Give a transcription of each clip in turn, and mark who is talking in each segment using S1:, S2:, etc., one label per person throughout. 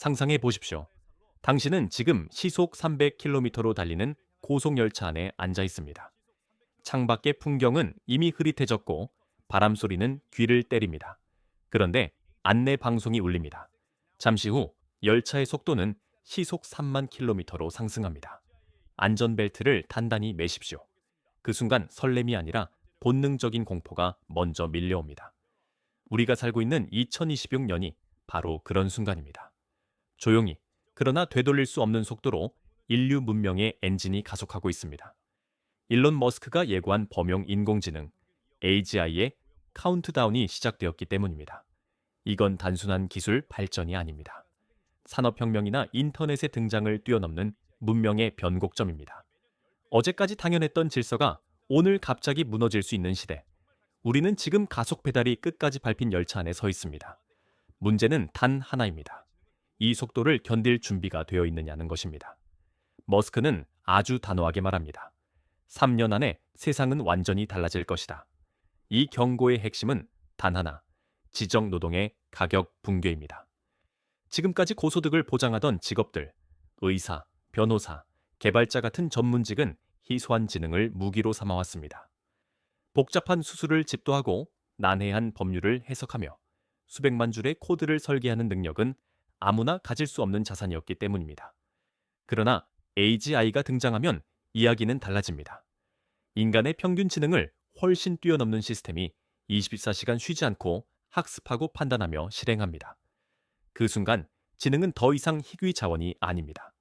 S1: 상상해 보십시오. 당신은 지금 시속 300km로 달리는 고속열차 안에 앉아 있습니다. 창밖의 풍경은 이미 흐릿해졌고 바람 소리는 귀를 때립니다. 그런데 안내 방송이 울립니다. 잠시 후 열차의 속도는 시속 3만 킬로미터로 상승합니다. 안전벨트를 단단히 매십시오. 그 순간 설렘이 아니라 본능적인 공포가 먼저 밀려옵니다. 우리가 살고 있는 2026년이 바로 그런 순간입니다. 조용히, 그러나 되돌릴 수 없는 속도로 인류 문명의 엔진이 가속하고 있습니다. 일론 머스크가 예고한 범용 인공지능 AGI의 카운트다운이 시작되었기 때문입니다. 이건 단순한 기술 발전이 아닙니다. 산업혁명이나 인터넷의 등장을 뛰어넘는 문명의 변곡점입니다. 어제까지 당연했던 질서가 오늘 갑자기 무너질 수 있는 시대. 우리는 지금 가속 페달이 끝까지 밟힌 열차 안에 서 있습니다. 문제는 단 하나입니다. 이 속도를 견딜 준비가 되어 있느냐는 것입니다. 머스크는 아주 단호하게 말합니다. 3년 안에 세상은 완전히 달라질 것이다. 이 경고의 핵심은 단 하나, 지적 노동의 가격 붕괴입니다. 지금까지 고소득을 보장하던 직업들, 의사, 변호사, 개발자 같은 전문직은 희소한 지능을 무기로 삼아왔습니다. 복잡한 수술을 집도하고 난해한 법률을 해석하며 수백만 줄의 코드를 설계하는 능력은 아무나 가질 수 없는 자산이었기 때문입니다. 그러나 AGI가 등장하면 이야기는 달라집니다. 인간의 평균 지능을 훨씬 뛰어넘는 시스템이 24시간 쉬지 않고 학습하고 판단하며 실행합니다. 그 순간 지능은 더 이상 희귀 자원이 아닙니다.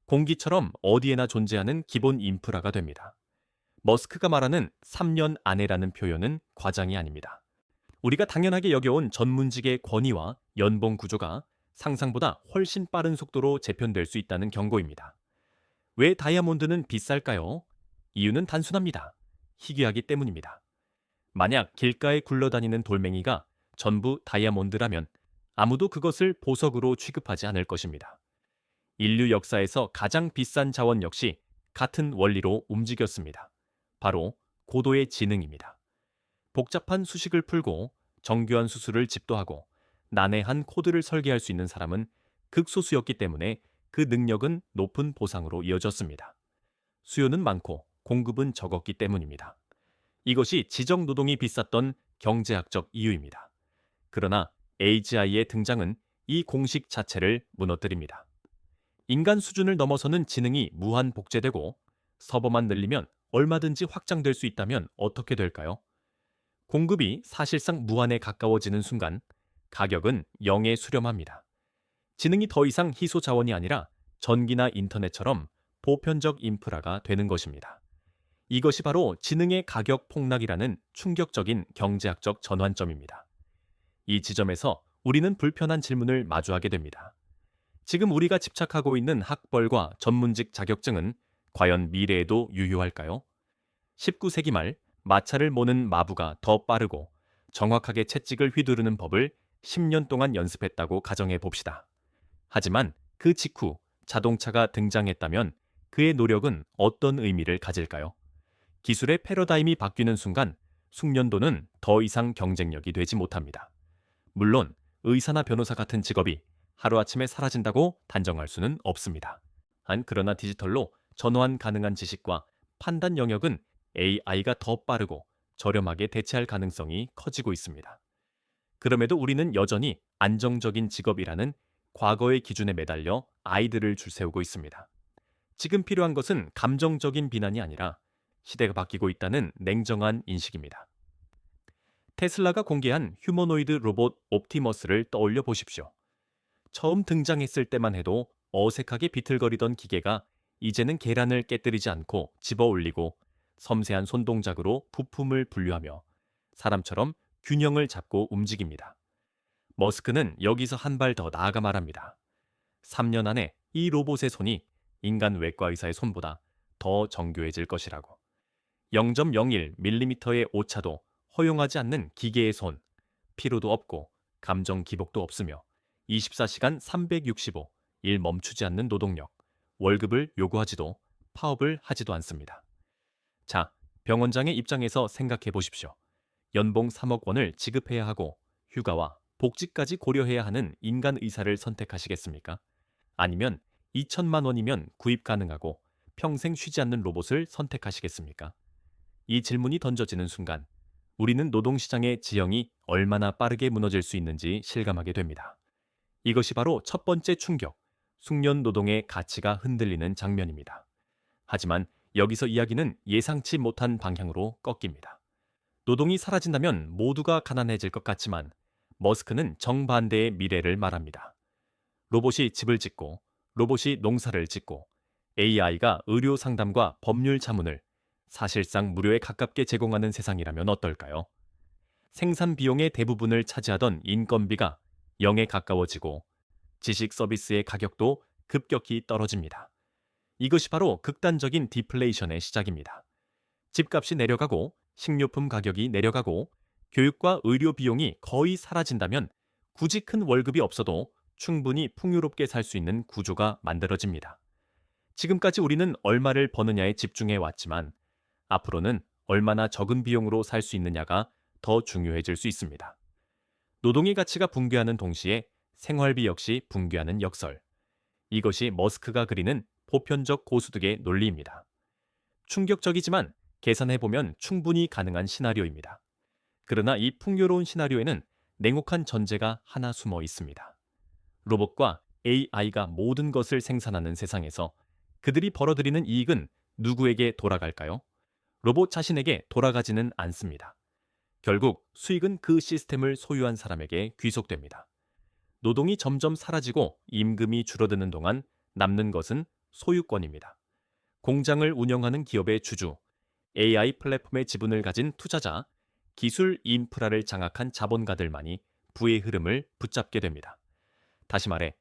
S1: 공기처럼 어디에나 존재하는 기본 인프라가 됩니다. 머스크가 말하는 3년 안에라는 표현은 과장이 아닙니다. 우리가 당연하게 여겨온 전문직의 권위와 연봉 구조가 상상보다 훨씬 빠른 속도로 재편될 수 있다는 경고입니다. 왜 다이아몬드는 비쌀까요? 이유는 단순합니다. 희귀하기 때문입니다. 만약 길가에 굴러다니는 돌멩이가 전부 다이아몬드라면 아무도 그것을 보석으로 취급하지 않을 것입니다. 인류 역사에서 가장 비싼 자원 역시 같은 원리로 움직였습니다. 바로 고도의 지능입니다. 복잡한 수식을 풀고 정교한 수술을 집도하고 난해한 코드를 설계할 수 있는 사람은 극소수였기 때문에 그 능력은 높은 보상으로 이어졌습니다. 수요는 많고 공급은 적었기 때문입니다. 이것이 지적 노동이 비쌌던 경제학적 이유입니다. 그러나 AGI의 등장은 이 공식 자체를 무너뜨립니다. 인간 수준을 넘어서는 지능이 무한 복제되고 서버만 늘리면 얼마든지 확장될 수 있다면 어떻게 될까요? 공급이 사실상 무한에 가까워지는 순간 가격은 0에 수렴합니다. 지능이 더 이상 희소 자원이 아니라 전기나 인터넷처럼 보편적 인프라가 되는 것입니다. 이것이 바로 지능의 가격 폭락이라는 충격적인 경제학적 전환점입니다. 이 지점에서 우리는 불편한 질문을 마주하게 됩니다. 지금 우리가 집착하고 있는 학벌과 전문직 자격증은 과연 미래에도 유효할까요? 19세기 말 마차를 모는 마부가 더 빠르고 정확하게 채찍을 휘두르는 법을 10년 동안 연습했다고 가정해 봅시다. 하지만 그 직후 자동차가 등장했다면 그의 노력은 어떤 의미를 가질까요? 기술의 패러다임이 바뀌는 순간 숙련도는 더 이상 경쟁력이 되지 못합니다. 물론 의사나 변호사 같은 직업이 하루아침에 사라진다고 단정할 수는 없습니다. 그러나 디지털로 전환 가능한 지식과 판단 영역은 AI가 더 빠르고 저렴하게 대체할 가능성이 커지고 있습니다. 그럼에도 우리는 여전히 안정적인 직업이라는 과거의 기준에 매달려 아이들을 줄세우고 있습니다. 지금 필요한 것은 감정적인 비난이 아니라 시대가 바뀌고 있다는 냉정한 인식입니다. 테슬라가 공개한 휴머노이드 로봇 옵티머스를 떠올려 보십시오. 처음 등장했을 때만 해도 어색하게 비틀거리던 기계가 이제는 계란을 깨뜨리지 않고 집어 올리고 섬세한 손동작으로 부품을 분류하며 사람처럼 균형을 잡고 움직입니다. 머스크는 여기서 한 발 더 나아가 말합니다. 3년 안에 이 로봇의 손이 인간 외과 의사의 손보다 더 정교해질 것이라고. 0.01mm의 오차도 허용하지 않는 기계의 손, 피로도 없고 감정 기복도 없으며 24시간 365, 일 멈추지 않는 노동력, 월급을 요구하지도 파업을 하지도 않습니다. 자, 병원장의 입장에서 생각해 보십시오. 연봉 3억 원을 지급해야 하고 휴가와 복지까지 고려해야 하는 인간 의사를 선택하시겠습니까? 아니면 2천만 원이면 구입 가능하고 평생 쉬지 않는 로봇을 선택하시겠습니까? 이 질문이 던져지는 순간 우리는 노동시장의 지형이 얼마나 빠르게 무너질 수 있는지 실감하게 됩니다. 이것이 바로 첫 번째 충격, 숙련 노동의 가치가 흔들리는 장면입니다. 하지만 여기서 이야기는 예상치 못한 방향으로 꺾입니다. 노동이 사라진다면 모두가 가난해질 것 같지만 머스크는 정반대의 미래를 말합니다. 로봇이 집을 짓고 로봇이 농사를 짓고 AI가 의료 상담과 법률 자문을 사실상 무료에 가깝게 제공하는 세상이라면 어떨까요? 생산 비용의 대부분을 차지하던 인건비가 0에 가까워지고 지식 서비스의 가격도 급격히 떨어집니다. 이것이 바로 극단적인 디플레이션의 시작입니다. 집값이 내려가고 식료품 가격이 내려가고 교육과 의료 비용이 거의 사라진다면 굳이 큰 월급이 없어도 충분히 풍요롭게 살 수 있는 구조가 만들어집니다. 지금까지 우리는 얼마를 버느냐에 집중해 왔지만 앞으로는 얼마나 적은 비용으로 살 수 있느냐가 더 중요해질 수 있습니다. 노동의 가치가 붕괴하는 동시에 생활비 역시 붕괴하는 역설. 이것이 머스크가 그리는 보편적 고소득의 논리입니다. 충격적이지만 계산해보면 충분히 가능한 시나리오입니다. 그러나 이 풍요로운 시나리오에는 냉혹한 전제가 하나 숨어 있습니다. 로봇과 AI가 모든 것을 생산하는 세상에서 그들이 벌어들이는 이익은 누구에게 돌아갈까요? 로봇 자신에게 돌아가지는 않습니다. 결국 수익은 그 시스템을 소유한 사람에게 귀속됩니다. 노동이 점점 사라지고 임금이 줄어드는 동안 남는 것은 소유권입니다. 공장을 운영하는 기업의 주주, AI 플랫폼의 지분을 가진 투자자, 기술 인프라를 장악한 자본가들만이 부의 흐름을 붙잡게 됩니다. 다시 말해,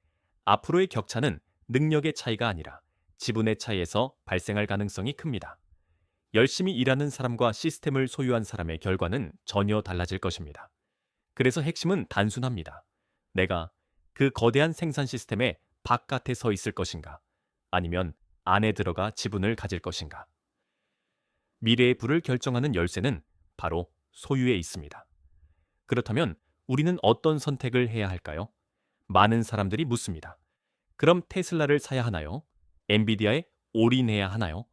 S1: 앞으로의 격차는 능력의 차이가 아니라 지분의 차이에서 발생할 가능성이 큽니다. 열심히 일하는 사람과 시스템을 소유한 사람의 결과는 전혀 달라질 것입니다. 그래서 핵심은 단순합니다. 내가 그 거대한 생산 시스템의 바깥에 서 있을 것인가, 아니면 안에 들어가 지분을 가질 것인가. 미래의 부를 결정하는 열쇠는 바로 소유에 있습니다. 그렇다면 우리는 어떤 선택을 해야 할까요? 많은 사람들이 묻습니다. 그럼 테슬라를 사야 하나요? 엔비디아에 올인해야 하나요?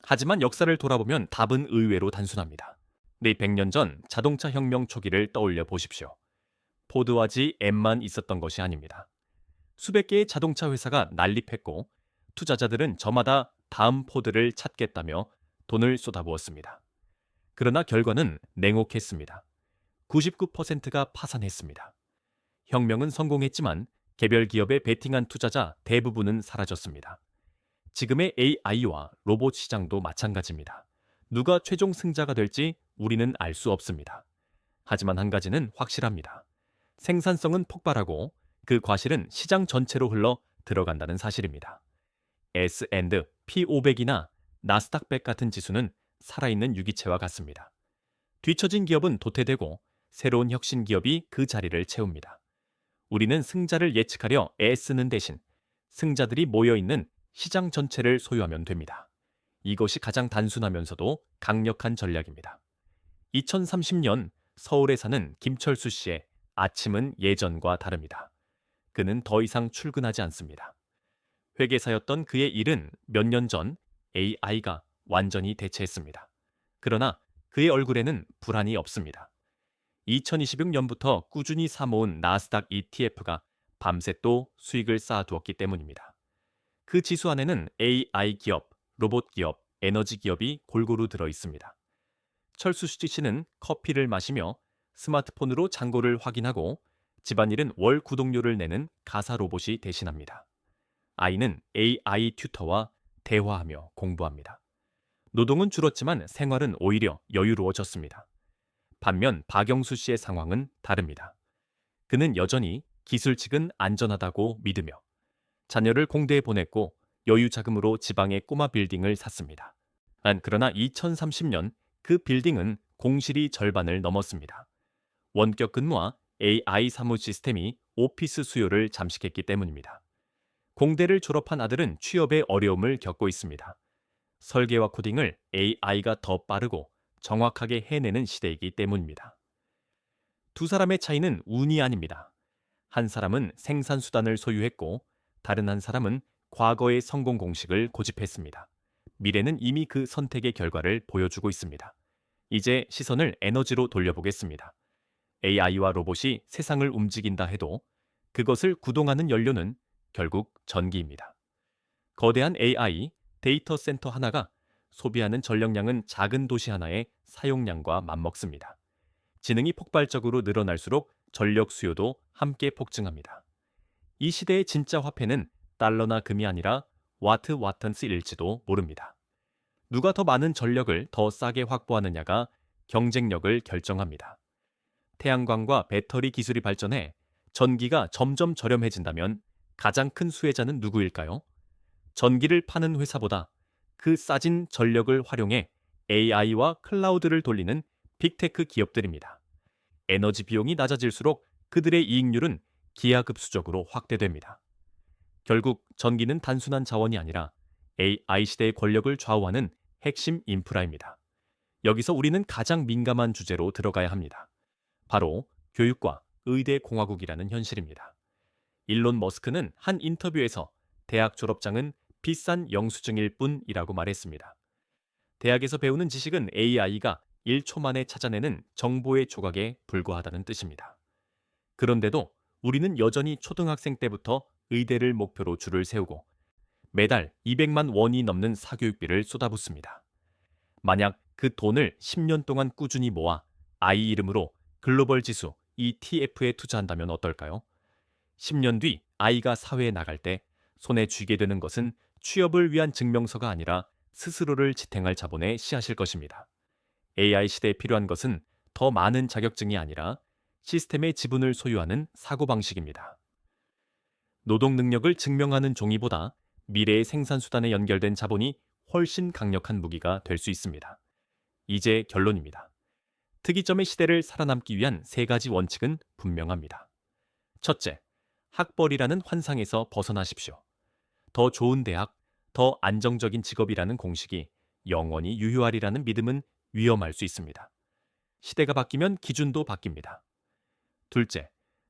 S1: 하지만 역사를 돌아보면 답은 의외로 단순합니다. 100년 전 자동차 혁명 초기를 떠올려 보십시오. 포드와 GM만 있었던 것이 아닙니다. 수백 개의 자동차 회사가 난립했고 투자자들은 저마다 다음 포드를 찾겠다며 돈을 쏟아부었습니다. 그러나 결과는 냉혹했습니다. 99%가 파산했습니다. 혁명은 성공했지만 개별 기업에 베팅한 투자자 대부분은 사라졌습니다. 지금의 AI와 로봇 시장도 마찬가지입니다. 누가 최종 승자가 될지 우리는 알 수 없습니다. 하지만 한 가지는 확실합니다. 생산성은 폭발하고 그 과실은 시장 전체로 흘러 들어간다는 사실입니다. S&P 500이나 나스닥 100 같은 지수는 살아있는 유기체와 같습니다. 뒤처진 기업은 도태되고 새로운 혁신 기업이 그 자리를 채웁니다. 우리는 승자를 예측하려 애쓰는 대신 승자들이 모여있는 시장 전체를 소유하면 됩니다. 이것이 가장 단순하면서도 강력한 전략입니다. 2030년 서울에 사는 김철수 씨의 아침은 예전과 다릅니다. 그는 더 이상 출근하지 않습니다. 회계사였던 그의 일은 몇 년 전 AI가 완전히 대체했습니다. 그러나 그의 얼굴에는 불안이 없습니다. 2026년부터 꾸준히 사모은 나스닥 ETF가 밤새 또 수익을 쌓아두었기 때문입니다. 그 지수 안에는 AI 기업, 로봇 기업, 에너지 기업이 골고루 들어 있습니다. 철수 씨는 커피를 마시며 스마트폰으로 잔고를 확인하고 집안일은 월 구독료를 내는 가사 로봇이 대신합니다. 아이는 AI 튜터와 대화하며 공부합니다. 노동은 줄었지만 생활은 오히려 여유로워졌습니다. 반면 박영수 씨의 상황은 다릅니다. 그는 여전히 기술직은 안전하다고 믿으며 자녀를 공대에 보냈고 여유 자금으로 지방의 꼬마 빌딩을 샀습니다. 그러나 2030년 그 빌딩은 공실이 절반을 넘었습니다. 원격 근무와 AI 사무 시스템이 오피스 수요를 잠식했기 때문입니다. 공대를 졸업한 아들은 취업에 어려움을 겪고 있습니다. 설계와 코딩을 AI가 더 빠르고 정확하게 해내는 시대이기 때문입니다. 두 사람의 차이는 운이 아닙니다. 한 사람은 생산 수단을 소유했고 다른 한 사람은 과거의 성공 공식을 고집했습니다. 미래는 이미 그 선택의 결과를 보여주고 있습니다. 이제 시선을 에너지로 돌려보겠습니다. AI와 로봇이 세상을 움직인다 해도 그것을 구동하는 연료는 결국 전기입니다. 거대한 AI 데이터 센터 하나가 소비하는 전력량은 작은 도시 하나의 사용량과 맞먹습니다. 지능이 폭발적으로 늘어날수록 전력 수요도 함께 폭증합니다. 이 시대의 진짜 화폐는 달러나 금이 아니라 와트와턴스일지도 모릅니다. 누가 더 많은 전력을 더 싸게 확보하느냐가 경쟁력을 결정합니다. 태양광과 배터리 기술이 발전해 전기가 점점 저렴해진다면 가장 큰 수혜자는 누구일까요? 전기를 파는 회사보다 그 싸진 전력을 활용해 AI와 클라우드를 돌리는 빅테크 기업들입니다. 에너지 비용이 낮아질수록 그들의 이익률은 기하급수적으로 확대됩니다. 결국 전기는 단순한 자원이 아니라 AI 시대의 권력을 좌우하는 핵심 인프라입니다. 여기서 우리는 가장 민감한 주제로 들어가야 합니다. 바로 교육과 의대 공화국이라는 현실입니다. 일론 머스크는 한 인터뷰에서 대학 졸업장은 비싼 영수증일 뿐이라고 말했습니다. 대학에서 배우는 지식은 AI가 1초 만에 찾아내는 정보의 조각에 불과하다는 뜻입니다. 그런데도 우리는 여전히 초등학생 때부터 의대를 목표로 줄을 세우고 매달 200만 원이 넘는 사교육비를 쏟아붓습니다. 만약 그 돈을 10년 동안 꾸준히 모아 아이 이름으로 글로벌 지수 ETF에 투자한다면 어떨까요? 10년 뒤 아이가 사회에 나갈 때 손에 쥐게 되는 것은 취업을 위한 증명서가 아니라 스스로를 지탱할 자본의 씨앗일 것입니다. AI 시대에 필요한 것은 더 많은 자격증이 아니라 시스템의 지분을 소유하는 사고방식입니다. 노동 능력을 증명하는 종이보다 미래의 생산수단에 연결된 자본이 훨씬 강력한 무기가 될 수 있습니다. 이제 결론입니다. 특이점의 시대를 살아남기 위한 세 가지 원칙은 분명합니다. 첫째, 학벌이라는 환상에서 벗어나십시오. 더 좋은 대학, 더 안정적인 직업이라는 공식이 영원히 유효하리라는 믿음은 위험할 수 있습니다. 시대가 바뀌면 기준도 바뀝니다. 둘째,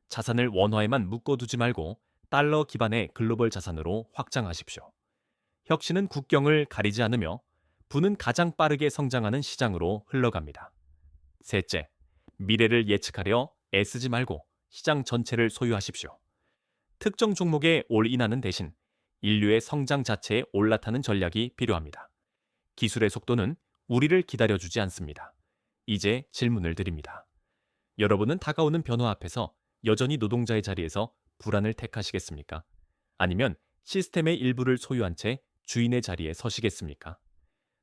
S1: 자산을 원화에만 묶어두지 말고 달러 기반의 글로벌 자산으로 확장하십시오. 혁신은 국경을 가리지 않으며 부는 가장 빠르게 성장하는 시장으로 흘러갑니다. 셋째, 미래를 예측하려 애쓰지 말고 시장 전체를 소유하십시오. 특정 종목에 올인하는 대신 인류의 성장 자체에 올라타는 전략이 필요합니다. 기술의 속도는 우리를 기다려주지 않습니다. 이제 질문을 드립니다. 여러분은 다가오는 변화 앞에서 여전히 노동자의 자리에서 불안을 택하시겠습니까? 아니면 시스템의 일부를 소유한 채 주인의 자리에 서시겠습니까?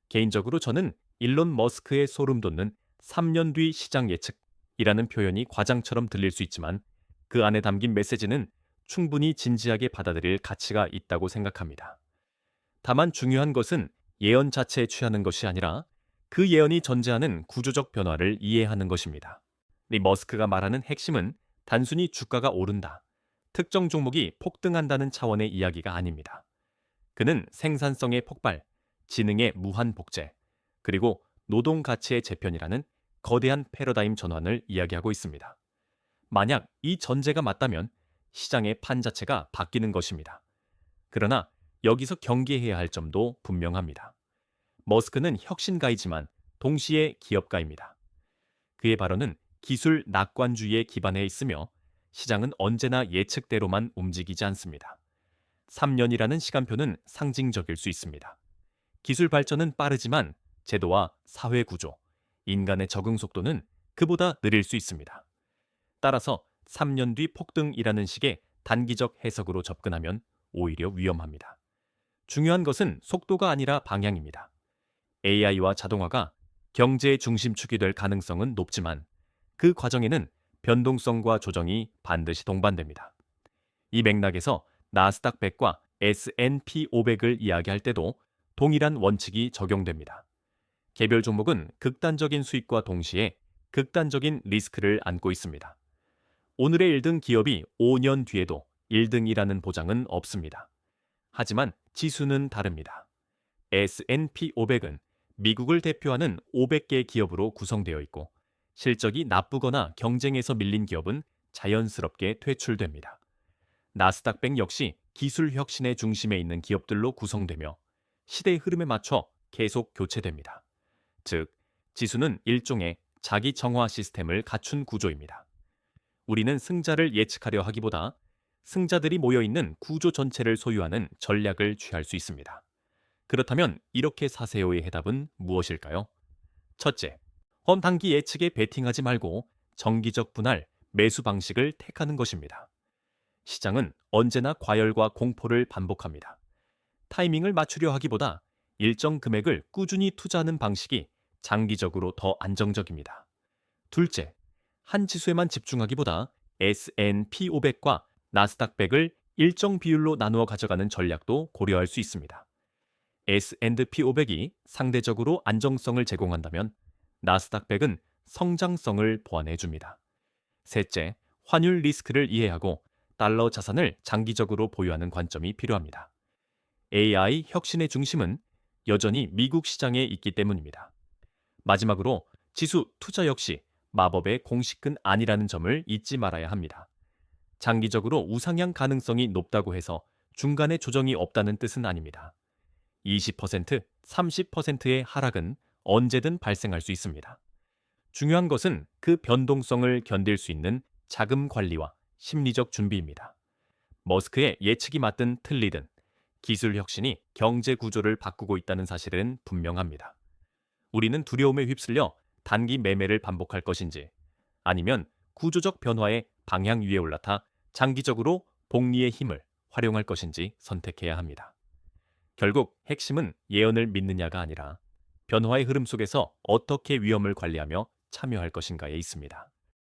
S1: 개인적으로 저는 일론 머스크의 소름 돋는 3년 뒤 시장 예측이라는 표현이 과장처럼 들릴 수 있지만 그 안에 담긴 메시지는 충분히 진지하게 받아들일 가치가 있다고 생각합니다. 다만 중요한 것은 예언 자체에 취하는 것이 아니라 그 예언이 전제하는 구조적 변화를 이해하는 것입니다. 이 머스크가 말하는 핵심은 단순히 주가가 오른다, 특정 종목이 폭등한다는 차원의 이야기가 아닙니다. 그는 생산성의 폭발, 지능의 무한 복제, 그리고 노동 가치의 재편이라는 거대한 패러다임 전환을 이야기하고 있습니다. 만약 이 전제가 맞다면 시장의 판 자체가 바뀌는 것입니다. 그러나 여기서 경계해야 할 점도 분명합니다. 머스크는 혁신가이지만 동시에 기업가입니다. 그의 발언은 기술 낙관주의에 기반해 있으며 시장은 언제나 예측대로만 움직이지 않습니다. 3년이라는 시간표는 상징적일 수 있습니다. 기술 발전은 빠르지만 제도와 사회 구조, 인간의 적응 속도는 그보다 느릴 수 있습니다. 따라서 3년 뒤 폭등이라는 식의 단기적 해석으로 접근하면 오히려 위험합니다. 중요한 것은 속도가 아니라 방향입니다. AI와 자동화가 경제의 중심축이 될 가능성은 높지만 그 과정에는 변동성과 조정이 반드시 동반됩니다. 이 맥락에서 나스닥 100과 S&P 500을 이야기할 때도 동일한 원칙이 적용됩니다. 개별 종목은 극단적인 수익과 동시에 극단적인 리스크를 안고 있습니다. 오늘의 1등 기업이 5년 뒤에도 1등이라는 보장은 없습니다. 하지만 지수는 다릅니다. S&P 500은 미국을 대표하는 500개 기업으로 구성되어 있고 실적이 나쁘거나 경쟁에서 밀린 기업은 자연스럽게 퇴출됩니다. 나스닥100 역시 기술 혁신의 중심에 있는 기업들로 구성되며 시대의 흐름에 맞춰 계속 교체됩니다. 즉, 지수는 일종의 자기 정화 시스템을 갖춘 구조입니다. 우리는 승자를 예측하려 하기보다 승자들이 모여있는 구조 전체를 소유하는 전략을 취할 수 있습니다. 그렇다면 이렇게 사세요의 해답은 무엇일까요? 첫째, 헌단기 예측에 베팅하지 말고 정기적 분할, 매수 방식을 택하는 것입니다. 시장은 언제나 과열과 공포를 반복합니다. 타이밍을 맞추려 하기보다 일정 금액을 꾸준히 투자하는 방식이 장기적으로 더 안정적입니다. 둘째, 한 지수에만 집중하기보다 S&P 500과 나스닥 100을 일정 비율로 나누어 가져가는 전략도 고려할 수 있습니다. S&P 500이 상대적으로 안정성을 제공한다면 나스닥 100은 성장성을 보완해 줍니다. 셋째, 환율 리스크를 이해하고 달러 자산을 장기적으로 보유하는 관점이 필요합니다. AI 혁신의 중심은 여전히 미국 시장에 있기 때문입니다. 마지막으로 지수 투자 역시 마법의 공식은 아니라는 점을 잊지 말아야 합니다. 장기적으로 우상향 가능성이 높다고 해서 중간에 조정이 없다는 뜻은 아닙니다. 20%, 30%의 하락은 언제든 발생할 수 있습니다. 중요한 것은 그 변동성을 견딜 수 있는 자금 관리와 심리적 준비입니다. 머스크의 예측이 맞든 틀리든 기술 혁신이 경제 구조를 바꾸고 있다는 사실은 분명합니다. 우리는 두려움에 휩쓸려 단기 매매를 반복할 것인지 아니면 구조적 변화의 방향 위에 올라타 장기적으로 복리의 힘을 활용할 것인지 선택해야 합니다. 결국 핵심은 예언을 믿느냐가 아니라 변화의 흐름 속에서 어떻게 위험을 관리하며 참여할 것인가에 있습니다.